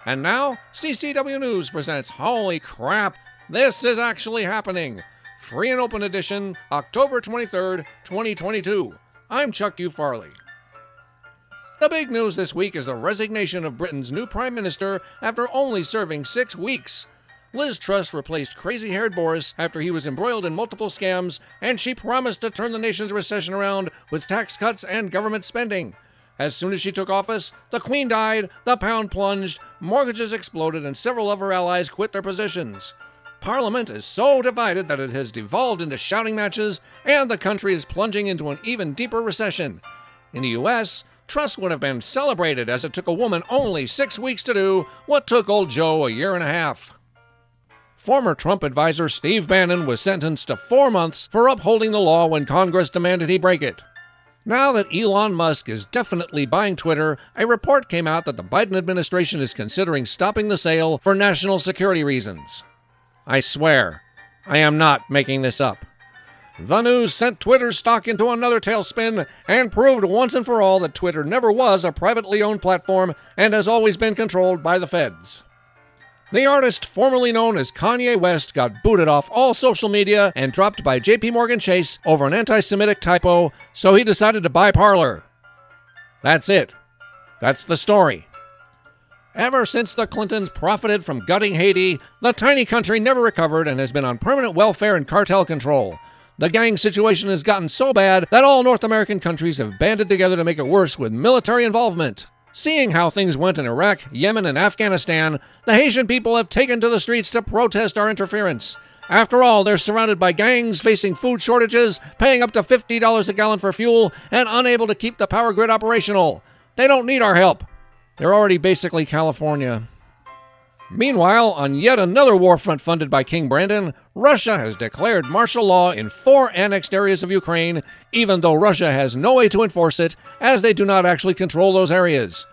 And now, CCW News presents Holy Crap, This Is Actually Happening! Free and Open Edition, October 23rd, 2022. I'm Chuck U. Farley. The big news this week is the resignation of Britain's new Prime Minister after only serving 6 weeks. Liz Truss replaced crazy-haired Boris after he was embroiled in multiple scams, and she promised to turn the nation's recession around with tax cuts and government spending. As soon as she took office, the Queen died, the pound plunged, mortgages exploded, and several of her allies quit their positions. Parliament is so divided that it has devolved into shouting matches, and the country is plunging into an even deeper recession. In the U.S., Truss would have been celebrated as it took a woman only 6 weeks to do what took old Joe a year and a half. Former Trump advisor Steve Bannon was sentenced to 4 months for upholding the law when Congress demanded he break it. Now that Elon Musk is definitely buying Twitter, a report came out that the Biden administration is considering stopping the sale for national security reasons. I swear, I am not making this up. The news sent Twitter's stock into another tailspin and proved once and for all that Twitter never was a privately owned platform and has always been controlled by the feds. The artist formerly known as Kanye West got booted off all social media and dropped by JPMorgan Chase over an anti-Semitic typo, so he decided to buy Parler. That's it. That's the story. Ever since the Clintons profited from gutting Haiti, the tiny country never recovered and has been on permanent welfare and cartel control. The gang situation has gotten so bad that all North American countries have banded together to make it worse with military involvement. Seeing how things went in Iraq, Yemen, and Afghanistan, the Haitian people have taken to the streets to protest our interference. After all, they're surrounded by gangs facing food shortages, paying up to $50 a gallon for fuel, and unable to keep the power grid operational. They don't need our help. They're already basically California. Meanwhile, on yet another war front funded by King Brandon, Russia has declared martial law in 4 annexed areas of Ukraine, even though Russia has no way to enforce it, as they do not actually control those areas.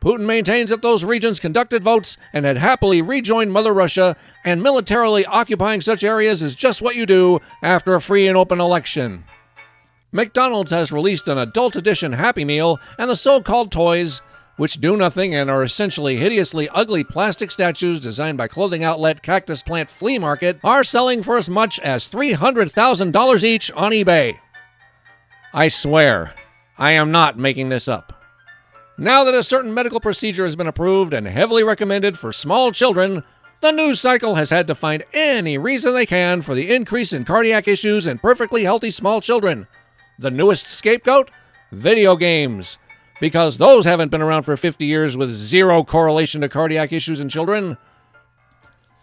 Putin maintains that those regions conducted votes and had happily rejoined Mother Russia, and militarily occupying such areas is just what you do after a free and open election. McDonald's has released an adult edition Happy Meal, and the so-called toys, which do nothing and are essentially hideously ugly plastic statues designed by clothing outlet Cactus Plant Flea Market, are selling for as much as $300,000 each on eBay. I swear, I am not making this up. Now that a certain medical procedure has been approved and heavily recommended for small children, the news cycle has had to find any reason they can for the increase in cardiac issues in perfectly healthy small children. The newest scapegoat? Video games. Because those haven't been around for 50 years with zero correlation to cardiac issues in children.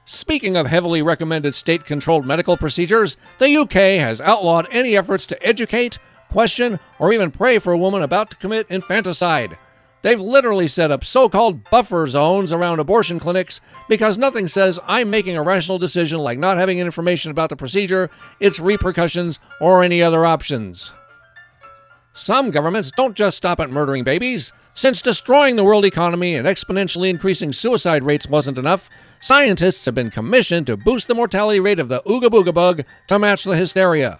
Speaking of heavily recommended state-controlled medical procedures, the UK has outlawed any efforts to educate, question, or even pray for a woman about to commit infanticide. They've literally set up so-called buffer zones around abortion clinics because nothing says I'm making a rational decision like not having information about the procedure, its repercussions, or any other options. Some governments don't just stop at murdering babies. Since destroying the world economy and exponentially increasing suicide rates wasn't enough, scientists have been commissioned to boost the mortality rate of the Ooga Booga bug to match the hysteria.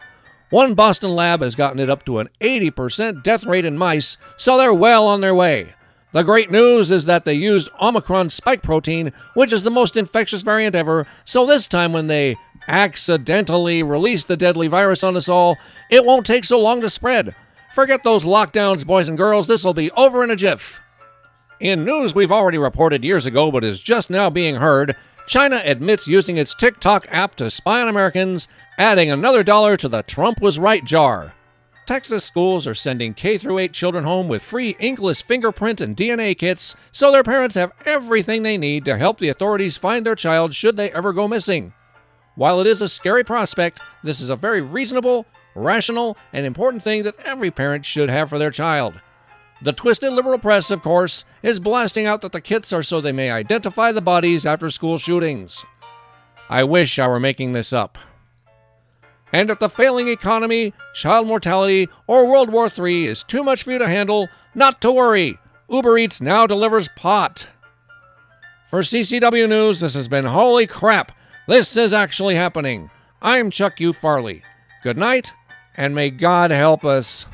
One Boston lab has gotten it up to an 80% death rate in mice, so they're well on their way. The great news is that they used Omicron spike protein, which is the most infectious variant ever, so this time when they accidentally release the deadly virus on us all, it won't take so long to spread. Forget those lockdowns, boys and girls. This'll be over in a jiff. In news we've already reported years ago but is just now being heard, China admits using its TikTok app to spy on Americans, adding another $1 to the Trump was right jar. Texas schools are sending K-8 children home with free inkless fingerprint and DNA kits so their parents have everything they need to help the authorities find their child should they ever go missing. While it is a scary prospect, this is a very reasonable, rational, and important thing that every parent should have for their child. The twisted liberal press, of course, is blasting out that the kits are so they may identify the bodies after school shootings. I wish I were making this up. And if the failing economy, child mortality, or World War III is too much for you to handle, not to worry. Uber Eats now delivers pot. For CCW News, this has been Holy Crap, This Is Actually Happening. I'm Chuck U. Farley. Good night, and may God help us.